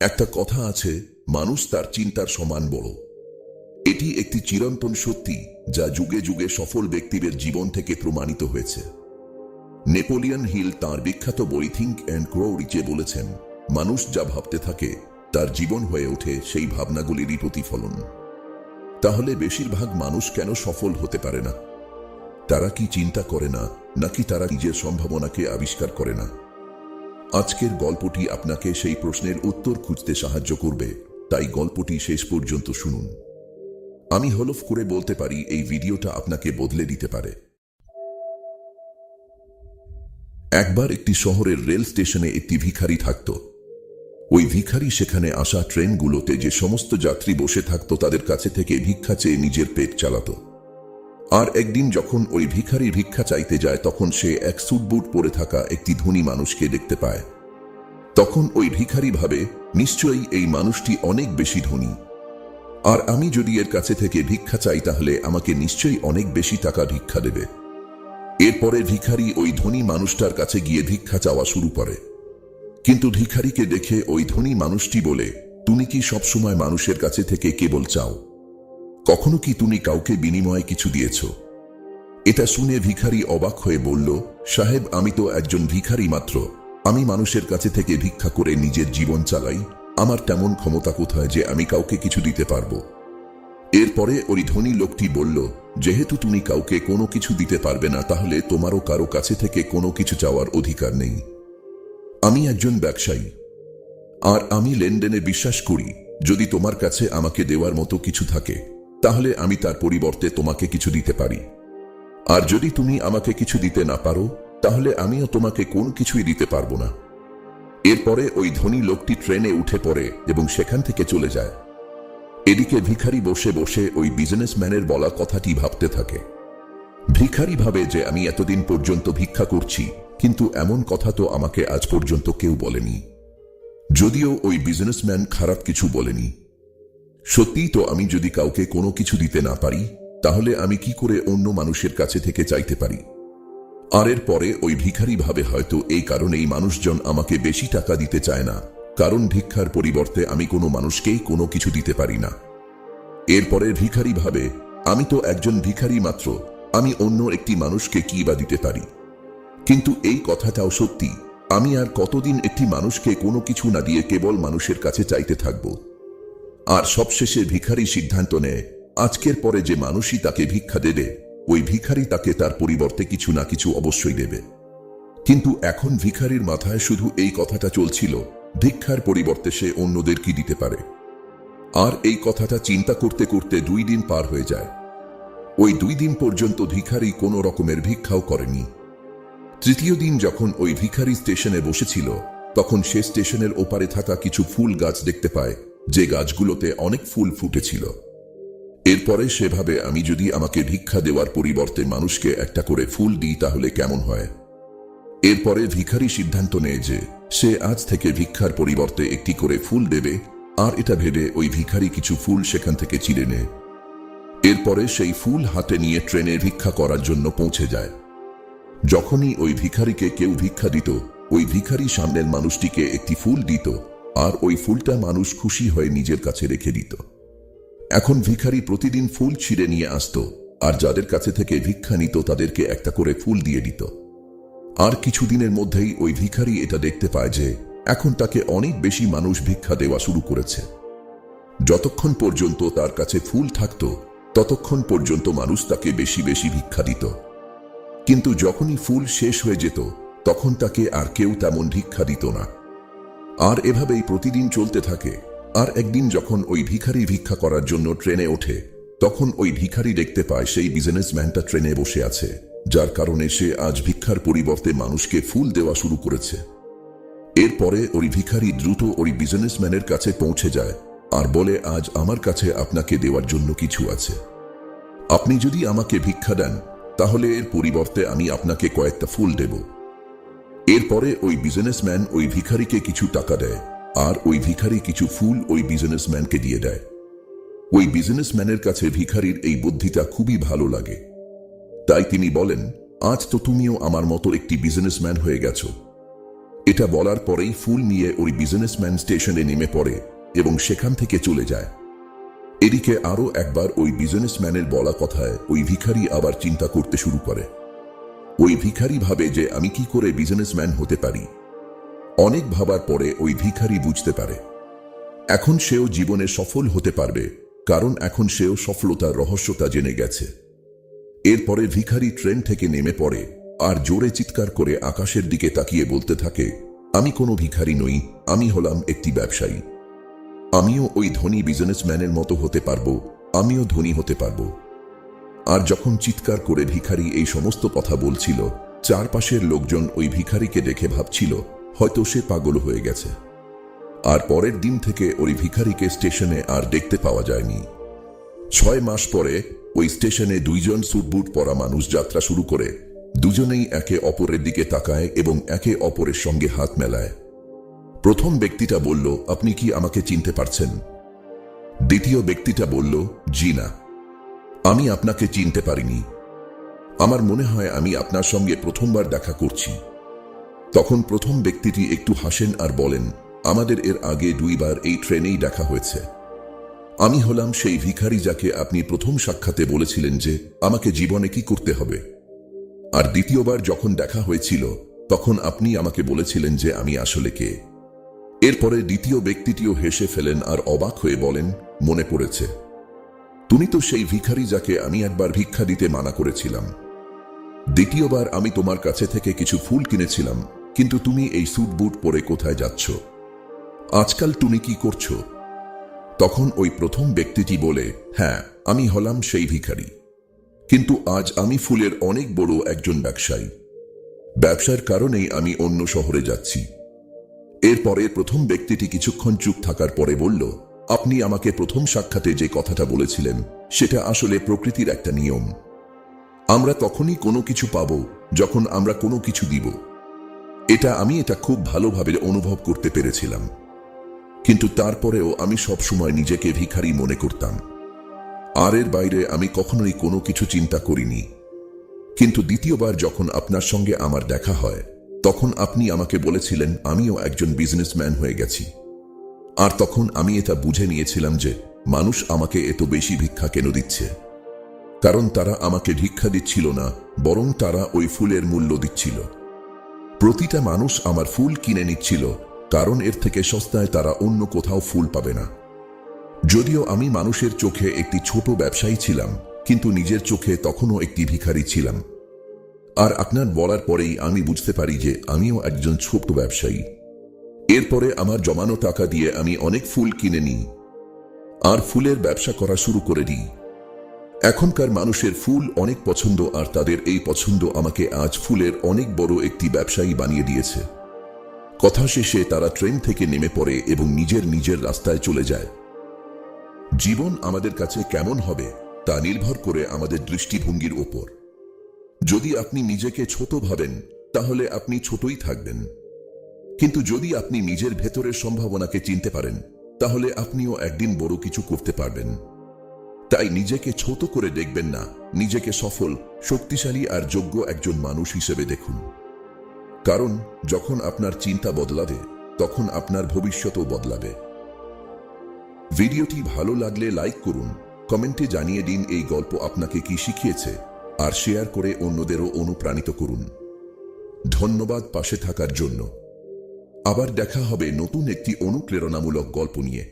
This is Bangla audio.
একটা কথা আছে, মানুষ তার চিন্তার সমান বড়। এটি একটি চিরন্তন সত্যি যা যুগে যুগে সফল ব্যক্তিদের জীবন থেকে প্রমাণিত হয়েছে। নেপোলিয়ন হিল তাঁর বিখ্যাত বই থিঙ্ক অ্যান্ড গ্রো রিচে বলেছেন, মানুষ যা ভাবতে থাকে তার জীবন হয়ে ওঠে সেই ভাবনাগুলিরই প্রতিফলন। তাহলে বেশিরভাগ মানুষ কেন সফল হতে পারে না? তারা কি চিন্তা করে না, নাকি তারা নিজের সম্ভাবনাকে আবিষ্কার করে না? আজকের গল্পটি আপনাকে সেই প্রশ্নের উত্তর খুঁজতে সাহায্য করবে, তাই গল্পটি শেষ পর্যন্ত শুনুন। আমি হলফ করে বলতে পারি এই ভিডিওটা আপনাকে বদলে দিতে পারে। একবার একটি শহরের রেল স্টেশনে একটি ভিখারি থাকত। ওই ভিখারি সেখানে আসা ট্রেনগুলোতে যে সমস্ত যাত্রী বসে থাকত তাদের কাছে থেকে ভিক্ষা চেয়ে নিজের পেট চালাত। আর একদিন যখন ওই ভিখারি ভিক্ষা চাইতে যায় তখন সে এক স্যুটবুট পরে থাকা একটি ধনী মানুষকে দেখতে পায়। তখন ওই ভিখারি ভাবে, নিশ্চয়ই এই মানুষটি অনেক বেশি ধনী, আর আমি যদি এর কাছে থেকে ভিক্ষা চাই তাহলে আমাকে নিশ্চয়ই অনেক বেশি টাকা ভিক্ষা দেবে। এরপরে ভিখারি ওই ধনী মানুষটার কাছে গিয়ে ভিক্ষা চাওয়া শুরু করে। কিন্তু ভিখারিকে দেখে ওই ধনী মানুষটি বলে, তুমি কি সবসময় মানুষের কাছে থেকে কেবল চাও? কখনো কি তুমি কাউকে বিনিময়ে কিছু দিয়েছ? এটা শুনে ভিখারি অবাক হয়ে বলল, সাহেব, আমি তো একজন ভিখারি মাত্র। আমি মানুষের কাছে থেকে ভিক্ষা করে নিজের জীবন চালাই। আমার তেমন ক্ষমতা কোথায় যে আমি কাউকে কিছু দিতে পারবো? এরপরে ওই ধনী লোকটি বলল, যেহেতু তুমি কাউকে কোনো কিছু দিতে পারবে না তাহলে তোমারও কারো কাছে থেকে কোনো কিছু চাওয়ার অধিকার নেই। আমি একজন ব্যবসায়ী, আর আমি লেনদেনে বিশ্বাস করি। যদি তোমার কাছে আমাকে দেওয়ার মতো কিছু থাকে তাহলে আমি তার পরিবর্তে তোমাকে কিছু দিতে পারি। আর যদি তুমি আমাকে কিছু দিতে না পারো তাহলে আমিও তোমাকে কোন কিছুই দিতে পারবো না। এরপরে ওই ধনী লোকটি ট্রেনে উঠে পড়ে এবং সেখান থেকে চলে যায়। এদিকে ভিখারি বসে বসে ওই বিজনেসম্যানের বলা কথাটি ভাবতে থাকে। ভিখারি ভাবে যে আমি এতদিন পর্যন্ত ভিক্ষা করছি, কিন্তু এমন কথা তো আমাকে আজ পর্যন্ত কেউ বলেনি। যদিও ওই বিজনেসম্যান খারাপ কিছু বলেনি। সত্যিই তো আমি যদি কাউকে কোনো কিছু দিতে না পারি তাহলে আমি কি করে অন্য মানুষের কাছে থেকে চাইতে পারি? আর এরপরে ওই ভিখারি ভাবে, হয়তো এই কারণেই মানুষজন আমাকে বেশি টাকা দিতে চায় না, কারণ ভিক্ষার পরিবর্তে আমি কোনো মানুষকেই কোনো কিছু দিতে পারি না। এরপরে ভিখারি ভাবে, আমি তো একজন ভিখারি মাত্র, আমি অন্য একটি মানুষকে কি বা দিতে পারি? কিন্তু এই কথাটাও সত্যি, আমি আর কতদিন একটি মানুষকে কোনো কিছু না দিয়ে কেবল মানুষের কাছে চাইতে থাকব? আর সবশেষে ভিখারি সিদ্ধান্ত নেয়, আজকের পরে যে মানুষই তাকে ভিক্ষা দেবে ওই ভিখারি তাকে তার পরিবর্তে কিছু না কিছু অবশ্যই দেবে। কিন্তু এখন ভিখারির মাথায় শুধু এই কথাটা চলছিল, ভিক্ষার পরিবর্তে সে অন্যদের কি দিতে পারে। আর এই কথাটা চিন্তা করতে করতে 2 দিন পার হয়ে যায়। ওই 2 দিন পর্যন্ত ভিখারি কোনো রকমের ভিক্ষাও করেনি। তৃতীয় দিন যখন ওই ভিখারি স্টেশনে বসেছিল তখন সে স্টেশনের ওপারে থাকা কিছু ফুল গাছ দেখতে পায়, যে গাছগুলোতে অনেক ফুল ফুটেছিল। এরপরে সে ভাবে, আমি যদি আমাকে ভিক্ষা দেওয়ার পরিবর্তে মানুষকে একটা করে ফুল দিই তাহলে কেমন হয়? এরপরে ভিখারি সিদ্ধান্ত নেয় যে সে আজ থেকে ভিক্ষার পরিবর্তে একটি করে ফুল দেবে, আর এটা ভেবে ওই ভিখারি কিছু ফুল সেখান থেকে চিড়ে নেয়। এরপরে সেই ফুল হাতে নিয়ে ট্রেনে ভিক্ষা করার জন্য পৌঁছে যায়। যখনই ওই ভিখারিকে কেউ ভিক্ষা দিত ওই ভিখারি সামনের মানুষটিকে একটি ফুল দিত, আর ওই ফুলটা মানুষ খুশি হয়ে নিজের কাছে রেখে দিত। এখন ভিখারি প্রতিদিন ফুল ছিঁড়ে নিয়ে আসতো, আর যাদের কাছে থেকে ভিক্ষা নিত তাদেরকে একটা করে ফুল দিয়ে দিত। আর কিছুদিনের মধ্যেই ওই ভিখারি এটা দেখতে পায় যে এখন তাকে অনেক বেশি মানুষ ভিক্ষা দেওয়া শুরু করেছে। যতক্ষণ পর্যন্ত তার কাছে ফুল থাকত ততক্ষণ পর্যন্ত মানুষ তাকে বেশি বেশি ভিক্ষা দিত। কিন্তু যখনই ফুল শেষ হয়ে যেত তখন তাকে আর কেউ তেমন ভিক্ষা দিত না। আর এভাবেই প্রতিদিন চলতে থাকে। আর একদিন যখন ওই ভিখারি ভিক্ষা করার জন্য ট্রেনে ওঠে তখন ওই ভিখারি দেখতে পায় সেই বিজনেসম্যানটা ট্রেনে বসে আছে, যার কারণে সে আজ ভিক্ষার পরিবর্তে মানুষকে ফুল দেওয়া শুরু করেছে। এরপরে ওই ভিখারি দ্রুত ওই বিজনেসম্যানের কাছে পৌঁছে যায় আর বলে, আজ আমার কাছে আপনাকে দেওয়ার জন্য কিছু আছে। আপনি যদি আমাকে ভিক্ষা দেন তাহলে এর পরিবর্তে আমি আপনাকে কয়েকটা ফুল দেব। এরপরে ওই বিজনেসম্যান ওই ভিখারিকে কিছু টাকা দেয়, আর ওই ভিখারি কিছু ফুল ওই বিজনেসম্যানকে দিয়ে দেয়। ওই বিজনেসম্যানের কাছে ভিখারির এই বুদ্ধিটা খুবই ভালো লাগে, তাই তিনি বলেন, আজ তো তুমিও আমার মতো একটি বিজনেসম্যান হয়ে গেছো। এটা বলার পরেই ফুল নিয়ে ওই বিজনেসম্যান স্টেশনে নেমে পড়ে এবং সেখান থেকে চলে যায়। এদিকে আরো একবার ওই বিজনেসম্যানের বলা কথায় ওই ভিখারি আবার চিন্তা করতে শুরু করে। ওই ভিখারি ভাবে যে আমি কি করে বিজনেসম্যান হতে পারি। অনেক ভাবার পরে ওই ভিখারি বুঝতে পারে এখন সেও জীবনে সফল হতে পারবে, কারণ এখন সেও সফলতার রহস্যটা জেনে গেছে। এরপরে ভিখারি ট্রেন থেকে নেমে পড়ে আর জোরে চিৎকার করে আকাশের দিকে তাকিয়ে বলতে থাকে, আমি কোনো ভিখারি নই, আমি হলাম একটি ব্যবসায়ী। আমিও ওই ধনী বিজনেসম্যানের মতো হতে পারবো, আমিও ধনী হতে পারবো। আর যখন চিৎকার করে ভিখারি এই সমস্ত কথা বলছিল, চারপাশের লোকজন ওই ভিখারিকে দেখে ভাবছিল হয়তো সে পাগল হয়ে গেছে। আর পরের দিন থেকে ওই ভিখারিকে স্টেশনে আর দেখতে পাওয়া যায়নি। 6 মাস পরে ওই স্টেশনে দুইজন স্যুটবুট পরা মানুষ যাত্রা শুরু করে। দুজনেই একে অপরের দিকে তাকায় এবং একে অপরের সঙ্গে হাত মেলায়। প্রথম ব্যক্তিটা বলল, আপনি কি আমাকে চিনতে পারছেন? দ্বিতীয় ব্যক্তিটা বলল, জি না, আমি আপনাকে চিনতে পারিনি। আমার মনে হয় আমি আপনার সঙ্গে প্রথমবার দেখা করছি। তখন প্রথম ব্যক্তিটি একটু হাসেন আর বলেন, আমাদের এর আগে 2 বার এই ট্রেনেই দেখা হয়েছে। আমি হলাম সেই ভিখারি যাকে আপনি প্রথম সাক্ষাতে বলেছিলেন যে আমাকে জীবনে কি করতে হবে। আর দ্বিতীয়বার যখন দেখা হয়েছিল তখন আপনি আমাকে বলেছিলেন যে আমি আসলে কে। এরপরে দ্বিতীয় ব্যক্তিটিও হেসে ফেলেন আর অবাক হয়ে বলেন, মনে পড়েছে, তুমি তো সেই ভিখারি যাকে আমি একবার ভিক্ষা দিতে মানা করেছিলাম। দ্বিতীয়বার আমি তোমার কাছে থেকে কিছু ফুল কিনেছিলাম, কিন্তু তুমি এই স্যুট বুট পরে কোথায় যাচ্ছ? আজকাল তুমি কি করছো? তখন ওই প্রথম ব্যক্তিটি বলে, হ্যাঁ, আমি হলাম সেই ভিখারি, কিন্তু আজ আমি ফুলের অনেক বড় একজন ব্যবসায়ী। ব্যবসার কারণেই আমি অন্য শহরে যাচ্ছি। এরপরে প্রথম ব্যক্তিটি কিছুক্ষণ চুপ থাকার পরে বলল, আপনি আমাকে প্রথম সাক্ষাতে যে কথাটা বলেছিলেন সেটা আসলে প্রকৃতির একটা নিয়ম। আমরা তখনই কোনো কিছু পাব যখন আমরা কোনো কিছু দিব। আমি এটা খুব ভালোভাবে অনুভব করতে পেরেছিলাম, কিন্তু তারপরেও আমি সব সময় নিজেকে ভিখারি মনে করতাম। আর এর বাইরে আমি কখনোই কোনো কিছু চিন্তা করিনি। কিন্তু দ্বিতীয়বার যখন আপনার সঙ্গে আমার দেখা হয় তখন আপনি আমাকে বলেছিলেন আমিও একজন বিজনেসম্যান হয়ে গেছি। আর তখন আমি এটা বুঝে নিয়েছিলাম যে মানুষ আমাকে এত বেশি ভিক্ষা কেন দিচ্ছে, কারণ তারা আমাকে ভিক্ষা দিচ্ছিল না, বরং তারা ওই ফুলের মূল্য দিচ্ছিল। প্রতিটা মানুষ আমার ফুল কিনে নিচ্ছিল, কারণ এর থেকে সস্তায় তারা অন্য কোথাও ফুল পাবে না। যদিও আমি মানুষের চোখে একটি ছোট ব্যবসায়ী ছিলাম, কিন্তু নিজের চোখে তখনও একটি ভিখারি ছিলাম। আর আপনার বলার পরেই আমি বুঝতে পারি যে আমিও একজন ছোট ব্যবসায়ী। এরপরে আমার জমানো টাকা দিয়ে আমি অনেক ফুল কিনে নিই আর ফুলের ব্যবসা করা শুরু করে দিই। এখনকার মানুষের ফুল অনেক পছন্দ, আর তাদের এই পছন্দ আমাকে আজ ফুলের অনেক বড় একটি ব্যবসায়ী বানিয়ে দিয়েছে। কথা শেষে তারা ট্রেন থেকে নেমে পড়ে এবং নিজের রাস্তায় চলে যায়। জীবন আমাদের কাছে কেমন হবে তা নির্ভর করে আমাদের দৃষ্টিভঙ্গির ওপর। যদি আপনি নিজেকে ছোট ভাবেন তাহলে আপনি ছোটই থাকবেন, কিন্তু যদি আপনি নিজের ভেতরের সম্ভাবনাকে চিনতে পারেন তাহলে আপনিও একদিন বড় কিছু করতে পারবেন। তাই নিজেকে ছোট করে দেখবেন না, নিজেকে সফল, শক্তিশালী আর যোগ্য একজন মানুষ হিসেবে দেখুন। কারণ যখন আপনার চিন্তা বদলাবে তখন আপনার ভবিষ্যতও বদলাবে। ভিডিওটি ভালো লাগলে লাইক করুন, কমেন্টে জানিয়ে দিন এই গল্প আপনাকে কি শিখিয়েছে, আর শেয়ার করে অন্যদেরও অনুপ্রাণিত করুন। ধন্যবাদ পাশে থাকার জন্য। আবার দেখা হবে নতুন একটি অনুপ্রেরণামূলক গল্প নিয়ে।